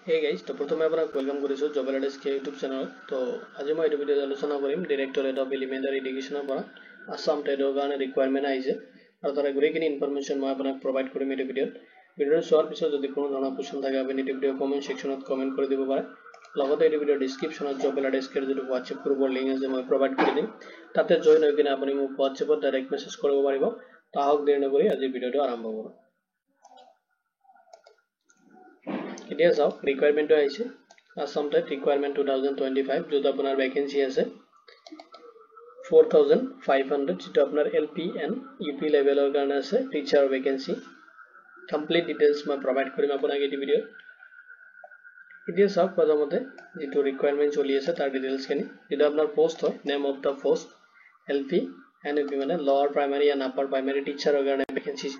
Hey guys, to prathome apanak welcome korisu Jobela Desk YouTube channel. To aji moi etu video aলোচনা korim Directorate of Elementary Education pora Assam TET gane requirement aise aru tara gori kini information moi apanak provide korim etu video. Video short pisot jodi kono dhana question thake apni etu video comment section ot comment kore dibo pare. Logote etu video description ot Jobela Desk er jetu WhatsApp group or link ase moi provide kore dim. Tate join hoy kina apni mok WhatsApp ot direct message koribo paribo. Tahok deri nokori aji video to arambho koru. It is of requirement to aise Assam TET requirement 2025 जो अपना vacancy है 4500 जो अपना LP and UP level और करना है teacher vacancy complete details मैं provide करूँ अपना के वीडियो इधर सब पता मते जो रिक्वायरमेंट चली है तार डिटेल्स के नहीं जो अपना पोस्ट हो name of the post LP and UP मैंने lower primary and upper primary teacher और करना वैकेंसी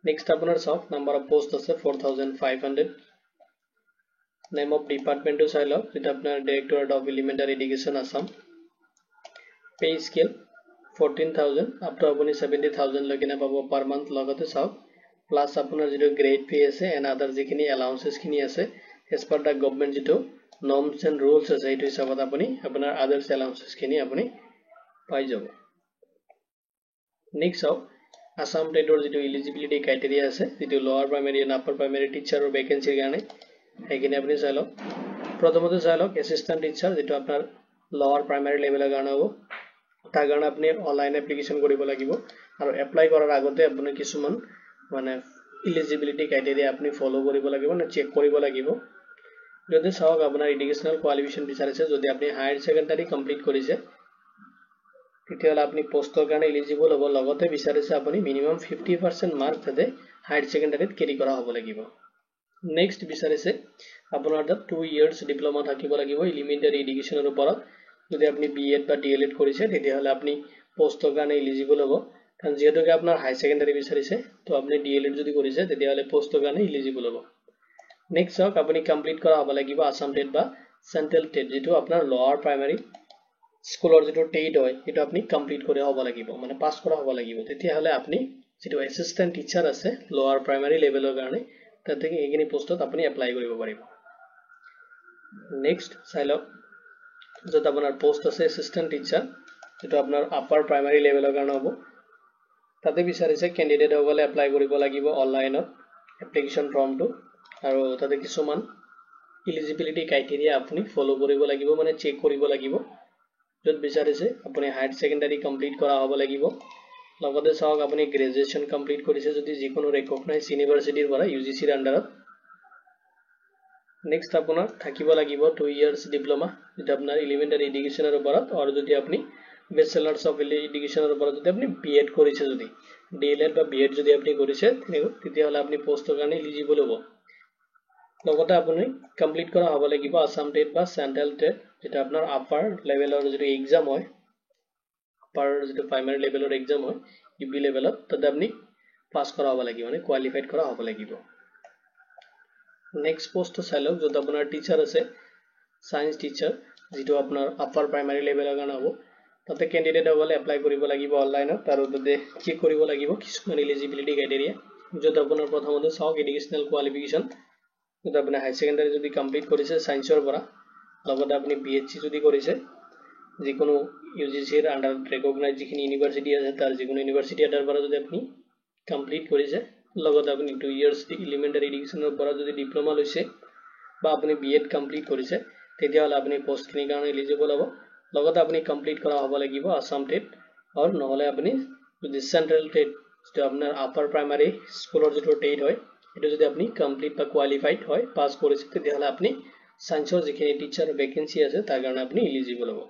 नेक्स्ट अपना सब नंबर ऑफ पोस्ट है 4500 Name of department to silo with अपना Directorate of Elementary Education Assam. Pay scale 14,000 up to अपनी 70,000 लगे ना पापा per month लगते सब plus अपना जो grade fee है and other जितनी allowances की नहीं है as per the government जो norms and rules है इट सब अपना others allowances की नहीं अपनी पाई जाओ. Next अब Assam TET और जो eligibility criteria है जो lower primary and upper primary teacher और vacancy गाने এখানে আপনি চাইলো প্রথমত চাইলো অ্যাসিস্ট্যান্ট টিচার যেটা আপনার লোয়ার প্রাইমারি লেভেলের গান হবো তার কারণে আপনি অনলাইন অ্যাপ্লিকেশন কৰিব লাগিব আৰু এপ্লাই কৰাৰ আগতে আপুনি কিছুমান মানে এলিজিবিলিটি ক্ৰাইটেৰিয়া আপুনি ফলো কৰিব লাগিব না চেক কৰিব লাগিব যদি চাওক আপোনাৰ এডুকেশনাল কোৱালিফিকেশন বিচাৰিছে যদি আপুনি হায়াৰ সেকেন্ডাৰী কমপ্লিট কৰিছে তেতিয়াহলে আপুনি পোষ্টৰ কাৰণে এলিজিবল হ'ব লগতে বিচাৰিছে আপুনি মিনিমাম 50% মাৰ্ক যাতে হায়াৰ সেকেন্ডাৰীত কেৰি কৰা হ'ব লাগিব Next বিচাৰিছে আপোনাৰ 2 years diploma থাকিব লাগিব elementary education ৰ ওপৰত যদি আপুনি B.Ed বা D.Led কৰিছে তেতিয়াহলে আপুনি পোষ্টৰ কাৰণে এলিজিবল হ'ব কাৰণ যেহেতুকে আপোনাৰ হাই সেকেন্ডাৰী বিচাৰিছে তো আপুনি D.Led যদি কৰিছে তেতিয়াহলে পোষ্টৰ কাৰণে এলিজিবল হ'ব নেক্সট হক আপুনি কমপ্লিট কৰা হ'ব লাগিব আসাম টেট বা সেন্ট্ৰেল টেট যেটো আপোনাৰ লোৱাৰ প্ৰাইমাৰী স্কুলৰ যেটো টেট হয় এটা আপুনি কমপ্লিট কৰা হ'ব লাগিব মানে পাস কৰা হ'ব লাগিব তেতিয়াহলে আপুনি যেটো অ্যাসিস্ট্যান্ট টিচাৰ আছে লোৱাৰ প্ৰাইমাৰী লেভেলৰ কাৰণে তাতে এইখিনি পোষ্টত আপুনি এপ্লাই কৰিব পাৰিব নেক্সট চাইলো যত আপোনাৰ পোষ্ট আছে অ্যাসিস্ট্যান্ট টিচাৰ যেটো আপোনাৰ আপাৰ প্ৰাইমাৰী লেভেলৰ কাৰণে হ'ব তাতে বিচাৰিছে ক্যান্ডিডেট হ'লে এপ্লাই কৰিব লাগিব অনলাইনত এপ্লিকেশন ফৰ্মটো আৰু তাতে কিছুমান এলিজিবিলিটি ক্ৰাইটেৰিয়া আপুনি ফলো কৰিব লাগিব মানে চেক কৰিব লাগিব যত বিচাৰিছে আপুনি হায়াৰ সেকেন্ডাৰী কমপ্লিট কৰা হ'ব লাগিব লগতে চাওক আপুনি গ্ৰেজুৱেচন কমপ্লিট কৰিছে যদি যিকোনো ৰেকগনাইজ ইউনিভাৰ্সিটিৰ পৰা UGC ৰ আন্ডাৰত নেক্সট আপোনাৰ থাকিব লাগিব 2 years ডিপ্লোমা যেটা আপোনাৰ এলিমেন্টাৰী এডুকেশনৰ ওপৰত আৰু যদি আপুনি ব্যাচেলাৰছ অফ এডুকেশনৰ ওপৰত যদি আপুনি B.Ed কৰিছে যদি D.Led বা B.Ed যদি আপুনি কৰিছে তেতিয়াহলে আপুনি পোষ্টৰ কাৰণে এলিজিবল হ'ব লগতে আপুনি কমপ্লিট কৰা হ'ব লাগিব আসাম টেট বা সেন্ট্ৰেল টেট যেটা আপোনাৰ আপাৰ লেভেলৰ যদি এক্সাম হয় আপাৰ যেটো প্ৰাইমাৰী লেভেলৰ এক্সাম হয় UP লেভেলত তাতে আপনি পাস কৰা হ'ব লাগিব মানে কোৱালিফাইড কৰা হ'ব লাগিব নেক্সট পোষ্ট চাইলক যত আপোনাৰ টিচাৰ আছে সায়েন্স টিচাৰ যেটো আপোনাৰ আপাৰ প্ৰাইমাৰী লেভেলৰ কাৰণে হ'ব তাতে ক্যান্ডিডেট হ'লে এপ্লাই কৰিব লাগিব অনলাইনত আৰু তাতে চেক কৰিব লাগিব কিছুমান এলিজিবিলিটি ক্ৰাইটেৰিয়া যত আপোনাৰ প্ৰথমতে চাওক এডুকেশনাল কোৱালিফিকেশন যত আপুনি হাই সেকেন্ডাৰী যদি কমপ্লিট কৰিছে সায়েন্সৰ পৰা লগতে আপুনি BSc যদি কৰিছে যিকোনো UGC ৰ আন্ডাৰ ৰেকগনাইজ যিখিনি ইউনিভাৰ্সিটি আছে তাৰ যিকোনো ইউনিভাৰ্সিটি আন্ডাৰ পৰা যদি আপুনি কমপ্লিট কৰিছে লগতে আপুনি 2 years এলিমেন্টাৰী এডুকেশনৰ পৰা যদি ডিপ্লোমা লৈছে বা আপুনি B.Ed কমপ্লিট কৰিছে তেতিয়াহলে আপুনি পোষ্টখিনিৰ কাৰণে এলিজিবল হ'ব লগতে আপুনি কমপ্লিট কৰা হ'ব লাগিব আসাম টেট আৰু নহলে আপুনি যদি সেন্ট্ৰেল টেট যেটো আপোনাৰ আপাৰ প্ৰাইমাৰী স্কুলৰ যেটো টেট হয় এটো যদি আপুনি কমপ্লিট বা কোৱালিফাইড হয় পাস কৰিছে তেতিয়াহলে আপুনি সায়েন্সৰ যিখিনি টিচাৰ ভ্যাকেন্সি আছে তাৰ কাৰণে আপুনি এলিজিবল হ'ব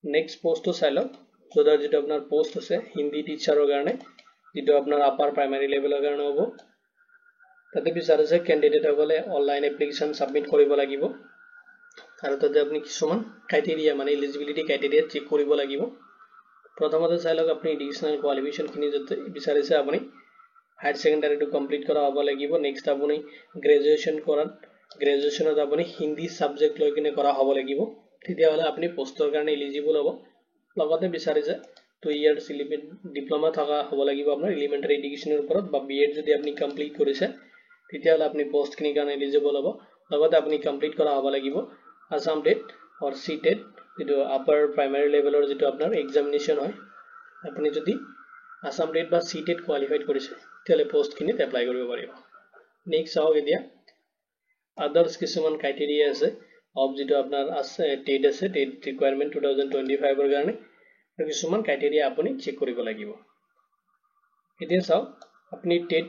নেক্সট পোষ্ট চাইলক যদাৰ যেটো আপোনাৰ পোষ্ট আছে হিন্দী টিচাৰৰ কাৰণে যেটো আপোনাৰ আপাৰ প্ৰাইমাৰী লেভেলৰ কাৰণে হ'ব তাতে বিচাৰিছে ক্যান্ডিডেট হ'লে অনলাইন এপ্লিকেশন সাবমিট কৰিব লাগিব আৰু তাতে আপুনি কিছুমান ক্ৰাইটেৰিয়া মানে এলিজিবিলিটি ক্ৰাইটেৰিয়া চেক কৰিব লাগিব প্ৰথমতে চাইলক আপুনি এডুকেশনাল কোৱালিফিকেশন খিনি যতে বিচাৰিছে আপুনি হায়াৰ সেকেন্ডাৰী টু কমপ্লিট কৰা হ'ব লাগিব নেক্সট আপুনি গ্ৰেজুৱেচনত আপুনি হিন্দী সাবজেক্ট লৈ কিনে কৰা হ'ব লাগিব তেতিয়াহলে আপুনি পোষ্টৰ কাৰণে এলিজিবল হ'ব লগতে বিচাৰিছে 2 years ডিপ্লোমা থকা হ'ব লাগিব আপোনাৰ এলিমেন্টাৰী এডুকেশনৰ ওপৰত বা B.Ed যদি আপুনি কমপ্লিট কৰিছে তেতিয়াহ'লে আপুনি পোষ্টখিনিৰ কাৰণে এলিজিবল হ'ব লগতে আপুনি কমপ্লিট কৰা হ'ব লাগিব আসাম টেট অৰ সি টেট যেটো আপাৰ প্ৰাইমাৰী লেভেলৰ যেটো আপোনাৰ এক্সামিনেশ্যন হয় আপুনি যদি আসাম টেট বা সি টেট কোৱালিফাইড কৰিছে তেতিয়াহ'লে পোষ্টখিনিত এপ্লাই কৰিব পাৰিব নেক্সট চাওক এতিয়া আদাৰ্স কিছুমান ক্ৰাইটেৰিয়া আছে অফ যেটো আপোনাৰ আছে টেট আছে টেট ৰিকুৱাৰমেন্ট 2025 ৰ কাৰণে আৰু কিছুমান ক্ৰাইটেৰিয়া আপুনি চেক কৰিব লাগিব এতিয়া চাওক আপুনি টেট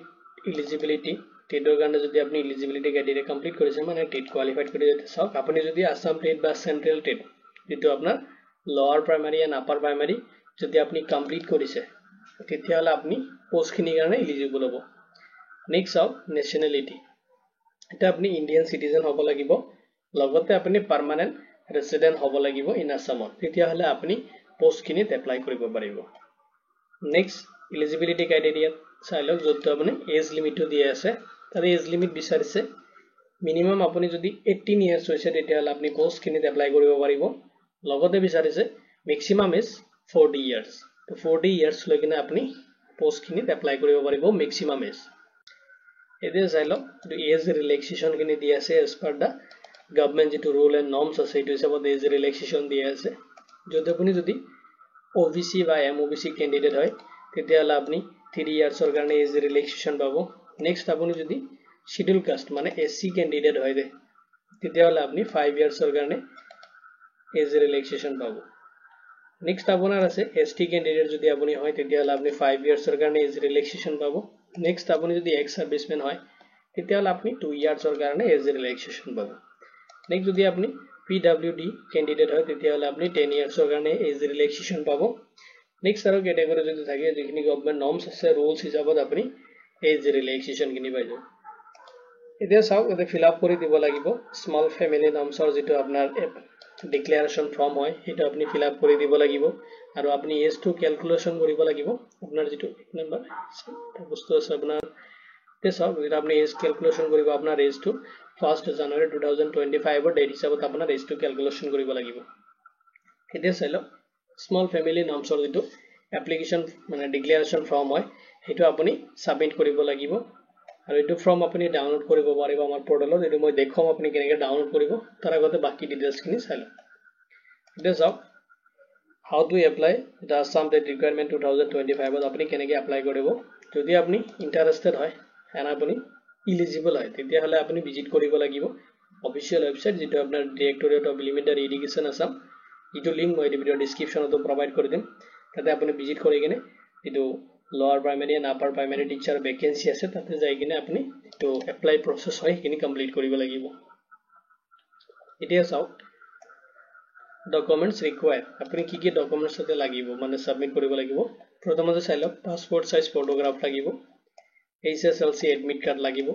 এলিজিবিলিটি টেটৰ কাৰণে যদি আপুনি এলিজিবিলিটি ক্ৰাইটেৰিয়া কমপ্লিট কৰিছে মানে টেট কোৱালিফাইড কৰিছে চাওক আপুনি যদি আসাম টেট বা সেন্ট্ৰেল টেট যেটো আপোনাৰ লোৱাৰ প্ৰাইমাৰী এণ্ড আপাৰ প্ৰাইমাৰী যদি আপুনি কমপ্লিট কৰিছে তেতিয়াহ'লে আপুনি পোষ্টখিনিৰ কাৰণে এলিজিবল হ'ব নেক্সট চাওক নেশ্যনেলিটি এটা আপনি ইন্ডিয়ান সিটিজেন হ'ব লাগিব লগতে আপনি পার্মানেন্ট রেসিডেন্ট হ'ব লাগিব ইন আসামত তেতিয়াহলে আপনি পোষ্টখিনিত এপ্লাই কৰিব পাৰিব নেক্সট এলিজিবিলিটি ক্ৰাইটেৰিয়া চাই লওক য'ত আপনি এজ লিমিটটো দিয়া আছে তাৰে এজ লিমিট বিচাৰিছে মিনিমাম আপনি যদি 18 ইয়াৰ্স হৈছে তেতিয়াহলে আপনি পোষ্টখিনিত এপ্লাই কৰিব পাৰিব লগতে বিচাৰিছে ম্যাক্সিমাম এজ 40 ইয়াৰ্স তো 40 ইয়াৰ্স লৈকিনে আপনি পোষ্টখিনিত এপ্লাই কৰিব পাৰিব ম্যাক্সিমাম এজ এদিন চাই লওক এজ রিল্যাক্সেশন কিনি দিয়া আছে এজ পার দা গভর্নমেন্ট যেটো রুল এন্ড নর্মস আছে এটো হিসাবত এজ রিল্যাক্সেশন দিয়া আছে যদি আপনি যদি ওবিসি বা এমওবিসি ক্যান্ডিডেট হয় তেতিয়াহলে আপনি 3 ইয়াৰ্সৰ কাৰণে এজ রিল্যাক্সেশন পাবো নেক্সট আপনি যদি শিডিউল কাস্ট মানে এসসি ক্যান্ডিডেট হয় তেতিয়াহলে আপনি 5 ইয়াৰ্সৰ কাৰণে এজ ৰিল্যাক্সেশন পাবো নেক্সট আপোনাৰ আছে এসটি ক্যান্ডিডেট যদি আপনি হয় তেতিয়াহলে আপনি 5 ইয়াৰ্সৰ কাৰণে এজ ৰিল্যাক্সেশন পাবো নেক্সট আপনি যদি এক্স সাৰ্ভিসম্যান হয় তেতিয়াহলে আপনি 2 ইয়াৰ্সৰ কাৰণে এজ রিল্যাক্সেশন পাবো নেক্সট যদি আপনি পিডব্লিউডি ক্যান্ডিডেট হয় তেতিয়াহলে আপনি 10 ইয়াৰ্সৰ কাৰণে এজ ৰিল্যাক্সেশন পাবো নেক্সট আৰু ক্যাটাগৰি যদি থাকে যিখিনি গভৰ্নমেন্ট নৰ্মস আছে ৰুলস হিচাপত আপনি এজ ৰিল্যাক্সেশন কিনি পাই যাব এতিয়া চাওক এতে ফিল আপ কৰি দিব লাগিব স্মল ফ্যামিলি নৰ্মসৰ যেটো আপোনাৰ ডিক্লাৰেশন ফৰ্ম হয় এটা আপনি ফিল আপ কৰি দিব লাগিব আৰু আপনি এজ টু ক্যালকুলেশন কৰিব লাগিব আপোনাৰ যেটো এক নম্বৰ বস্তু আছে আপোনাৰ তে চাওক এটা আপনি এজ ক্যালকুলেশন কৰিব আপোনাৰ এজ টু 1 জানুৱাৰী 2025 ৰ ডেট হিচাপত আপোনাৰ এজ টু ক্যালকুলেশন কৰিব লাগিব এতিয়া চাই লওক স্মল ফ্যামিলি নৰ্মসৰ যেটো এপ্লিকেশন মানে ডিক্লাৰেশন ফৰ্ম হয় হেতু আপনি সাবমিট কৰিব লাগিব আৰু এটো ফৰ্ম আপনি ডাউনলোড কৰিব পাৰিব আমাৰ পোৰ্টালত এটো মই দেখাম আপনি কেনেকৈ ডাউনলোড কৰিব তাৰ আগতে বাকি ডিটেইলছখিনি চাই লওক এতিয়া চাওক how to apply the Assam State Requirement 2025 ত আপনি কেনেকৈ এপ্লাই কৰিব যদি আপনি ইন্টাৰেস্টেড হয় and আপনি এলিজিবল হয় তেতিয়াহলে আপনি ভিজিট কৰিব লাগিব অফিশিয়াল ওয়েবসাইট যেটো আপোনাৰ directorate of elementary education Assam ইটো লিংক মই ভিডিও ডেসক্ৰিপশনত প্ৰভাইড কৰি দিম তাতে আপনি ভিজিট কৰি কিনে ইটো লোৱাৰ primary and upper primary teacher vacancy আছে তাতে যাই কিনে আপনি ইটো এপ্লাই প্ৰসেস হয় কিনি কমপ্লিট কৰিব লাগিব এতিয়া চাওক ডকুমেন্টস ৰিকোয়াৰ্ড আপনি কি কি ডকুমেন্টস তাতে লাগিব মানে সাবমিট কৰিব লাগিব প্ৰথমতে চাই লওক পাসপোৰ্ট সাইজ ফটোগ্ৰাফ লাগিব এসএসএলসি এডমিট কাৰ্ড লাগিব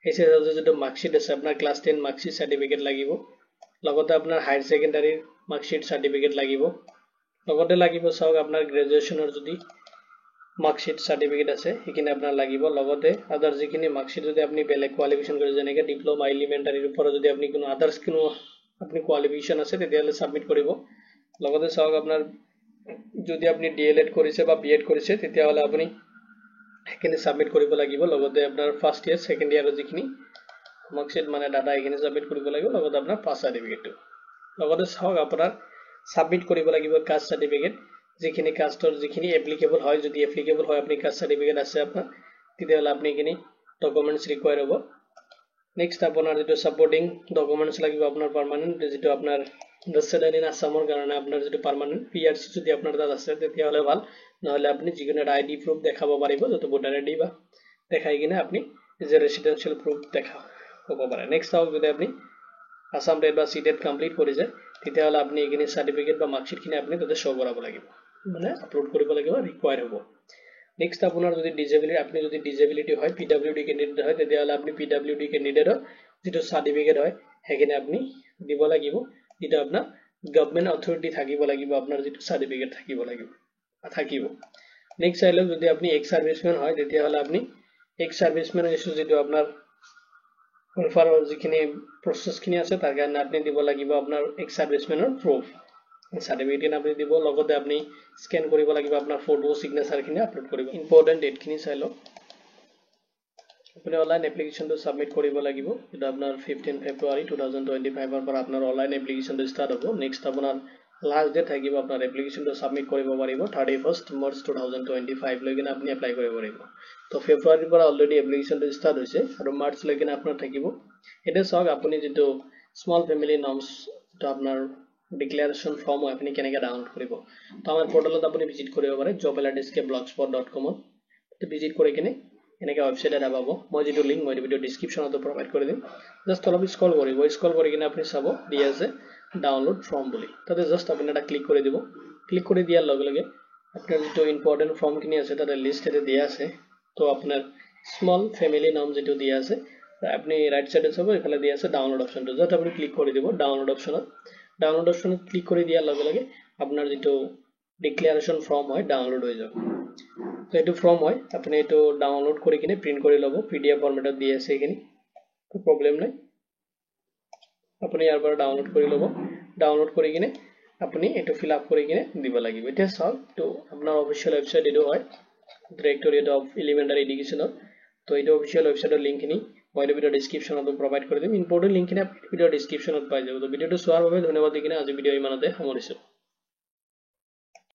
এসএসএলসি যেটো মাৰ্কশিট আছে আপোনাৰ ক্লাস 10 মাৰ্কশিট সাৰ্টিফিকেট লাগিব লগতে আপোনাৰ হায়াৰ সেকেন্ডাৰী মাৰ্কশিট সাৰ্টিফিকেট লাগিব লগতে লাগিব চাওক আপোনাৰ গ্ৰেজুৱেচনৰ যদি মাৰ্কশিট সাৰ্টিফিকেট আছে একিনে আপোনাৰ লাগিব লগতে আদাৰ যিখিনি মাৰ্কশিট যদি আপনি বেলেগ কোৱালিফিকেশন কৰে যেনেকৈ ডিপ্লোমা এলিমেন্টাৰীৰ ওপৰত যদি আপনি কোনো আদাৰ্স কোনো আপনি কোৱালিফিকেশন আছে তেতিয়াহলে সাবমিট কৰিব লগতে চাওক আপোনাৰ যদি আপনি ডিএলএড কৰিছে বা বিএড কৰিছে তেতিয়াহলে আপনি এখানে সাবমিট কৰিব লাগিব লগতে আপোনাৰ ফাৰ্স্ট ইয়াৰ সেকেন্ড ইয়াৰৰ যিখিনি মাৰ্কশিট মানে ডাটা এখানে সাবমিট কৰিব লাগিব লগতে আপোনাৰ পাস সাৰ্টিফিকেটটো লগতে চাওক আপোনাৰ সাবমিট কৰিব লাগিব কাস্ট সাৰ্টিফিকেট যিখিনি কাস্টৰ যিখিনি এপ্লিকেবল হয় যদি এপ্লিকেবল হয় আপনি কাস্ট সাৰ্টিফিকেট আছে আপোনাৰ তেতিয়াহলে আপনি এখিনি ডকুমেন্টস ৰিকোয়াৰ হ'ব নেক্সট আপোনাৰ যেটো সাপোৰ্টিং ডকুমেন্টস লাগিব আপোনাৰ পাৰ্মানেন্ট যেটো আপোনাৰ ৰেসিডেন্ট ইন আসামৰ কাৰণে আপোনাৰ যেটো পাৰ্মানেন্ট পিআৰসি যদি আপোনাৰ তাত আছে তেতিয়াহলে ভাল নহলে আপনি যিকোনো আইডি প্ৰুফ দেখাব পাৰিব যেটো ভোটাৰ আইডি বা দেখাই কিনে আপনি যে ৰেসিডেন্সিয়াল প্ৰুফ দেখা হ'ব পাৰে নেক্সট চাওক যদি আপনি আসাম টেট বা সি টেট কমপ্লিট কৰিছে তেতিয়াহলে আপনি এখিনি সাৰ্টিফিকেট বা মাৰ্কশিট খিনি আপনি তাতে শো কৰাব লাগিব মানে আপলোড কৰিব লাগিব ৰিকোয়াৰ হ'ব নেক্সট আপোনাৰ যদি ডিজেবিলিটি আপনি যদি ডিজেবিলিটি হয় পিডব্লিউডি ক্যান্ডিডেট হয় তেতিয়াহলে আপনি পিডব্লিউডি ক্যান্ডিডেটৰ যেটো সাৰ্টিফিকেট হয় হেকিনে আপনি দিব লাগিব যেটো আপোনাৰ গভৰ্নমেন্ট অথৰিটি থাকিব লাগিব আপোনাৰ যেটো সার্টিফিকেট থাকিব লাগিব থাকিব নেক্সট চাইলে যদি আপনি এক্স সার্ভিসম্যান হয় তেতিয়াহলে আপনি এক্স সার্ভিসম্যান ইস্যু যেটো আপোনাৰ কনফাৰ্ম যিখিনি প্ৰসেসখিনি আছে তাৰ কাৰণে আপনি দিব লাগিব আপোনাৰ এক্স সাৰ্ভিসম্যানৰ প্ৰুফ সাৰ্টিফিকেট আপনি দিব লগতে আপনি স্ক্যান কৰিব লাগিব আপোনাৰ ফটো সিগনেচাৰ খিনি আপলোড কৰিব ইম্পৰ্টেন্ট ডেট খিনি চাই লওক আপুনি অনলাইন এপ্লিকেশনটো সাবমিট কৰিব লাগিব এটা আপোনাৰ 15 ফেব্ৰুৱাৰী 2025 ৰ পৰা আপোনাৰ অনলাইন এপ্লিকেশনটো স্টাৰ্ট হ'ব নেক্সট আপোনাৰ লাষ্ট ডেট থাকিব আপোনাৰ এপ্লিকেশনটো সাবমিট কৰিব পাৰিব 31st মাৰ্চ 2025 লৈকে আপুনি এপ্লাই কৰিব পাৰিব তো ফেব্ৰুৱাৰীৰ পৰা অলৰেডি এপ্লিকেশনটো স্টাৰ্ট হৈছে আৰু মাৰ্চ লৈকে আপোনাৰ থাকিব এটা চাওক আপুনি যেটো স্মল ফ্যামিলি নৰ্মছ তো আপোনাৰ ডিক্লাৰেশন ফৰ্ম আপুনি কেনেকৈ ডাউনলোড কৰিব তো আমাৰ পৰ্টেলত আপুনি ভিজিট কৰিব পাৰে jobalerdesk.blogspot.com তো ভিজিট কৰি কিনে এনেকা ওয়েবসাইট এটা পাব মই যেটো লিংক মই ভিডিও ডেসক্ৰিপচনত প্ৰভাইড কৰি দিম জাস্ট অলপ স্ক্ৰল কৰি কিনে আপুনি চাব দি আছে ডাউনলোড ফৰ্ম বুলি তাতে জাস্ট আপুনি এটা ক্লিক কৰি দিব ক্লিক কৰি দিয়াৰ লগে লগে আপোনাৰ যেটো ইম্পৰ্টেন্ট ফৰ্ম কিনি আছে তাতে লিষ্ট এটা দিয়া আছে তো আপোনাৰ স্মল ফ্যামিলি নাম যেটো দিয়া আছে আপনি রাইট সাইডে চাব এখানে দিয়া আছে ডাউনলোড অপশনটো জাস্ট আপনি ক্লিক কৰি দিব ডাউনলোড অপশনত ক্লিক কৰি দিয়াৰ লগে লগে আপোনাৰ যেটো ডিক্লাৰেশন ফৰ্ম হয় ডাউনলোড হৈ যাব তো এটো ফৰ্ম হয় আপনি এটো ডাউনলোড কৰি কিনে প্ৰিন্ট কৰি লব পিডিএফ ফৰম্যাটত দি আছে এখিনি তো প্ৰবলেম নাই আপনি ইয়াৰ পৰা ডাউনলোড কৰি লব ডাউনলোড কৰি কিনে আপনি এটো ফিল আপ কৰি কিনে দিব লাগিব এটা সব তো আপোনাৰ অফিশিয়াল ওয়েবসাইট এটো হয় ডাইৰেক্টৰেট অফ এলিমেন্টাৰী এডুকেশন তো এটো অফিশিয়াল ওয়েবসাইটৰ লিংক খিনি মই ভিডিও ডেসক্ৰিপচনত প্ৰভাইড কৰি দিম ইম্পৰ্টেন্ট লিংক খিনি ভিডিও ডেসক্ৰিপচনত পাই যাব তো ভিডিওটো চোৱাৰ বাবে ধন্যবাদ দি কিনে আজি ভিডিও ইমানতে সামৰিছো